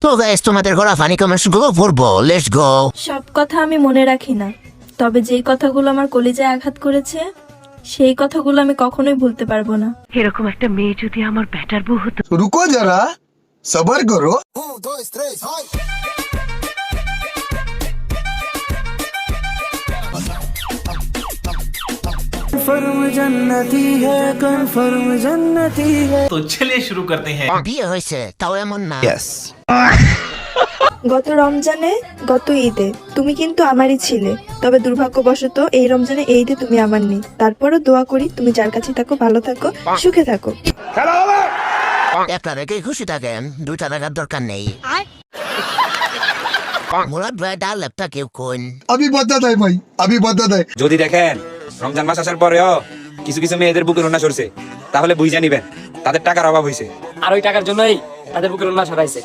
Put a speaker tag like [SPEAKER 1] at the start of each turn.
[SPEAKER 1] তো গাইস তোমাদের ঘোরা ফানি কমেন্টস গুলো পড়বো, লেটস গো।
[SPEAKER 2] সব কথা আমি মনে রাখি না, তবে যেই কথাগুলো আমার কলিজায় আঘাত করেছে সেই কথাগুলো আমি কখনোই ভুলতে পারবো না।
[SPEAKER 3] এরকম একটা মেয়ে যদি আমার ব্যাটার বউ হতো।
[SPEAKER 4] रुको जरा सबर करो।
[SPEAKER 5] तो चलिए शुरू करते हैं।
[SPEAKER 1] বিয়ে হয়েছে তাও এমন না।
[SPEAKER 2] গত রমজানে, গত ঈদে তুমি কিন্তু আমারই ছিলে, তবে দুর্ভাগ্যবশত এই রমজানে এই ঈদে তুমি আমার নেই। তারপরও দোয়া করি তুমি যার কাছে থাকো ভালো থাকো, সুখে থাকো।
[SPEAKER 1] একটা রেখে খুশি থাকেন, দুইটা টাকার দরকার নেই। মুরাদ ভাই ডাল লেপটা কেউ কোন
[SPEAKER 4] अभी बदत है भाई, अभी बदत है।
[SPEAKER 6] যদি দেখেন রমজান মাস আসার পরেও কিছু কিছু মেয়েদের বুকের উন্না সরছে, তাহলে বুঝে নিবেন তাদের টাকার অভাব হয়েছে।
[SPEAKER 7] আর ওই টাকার জন্যই তাদের বুকের উন্মাস হারাইছে।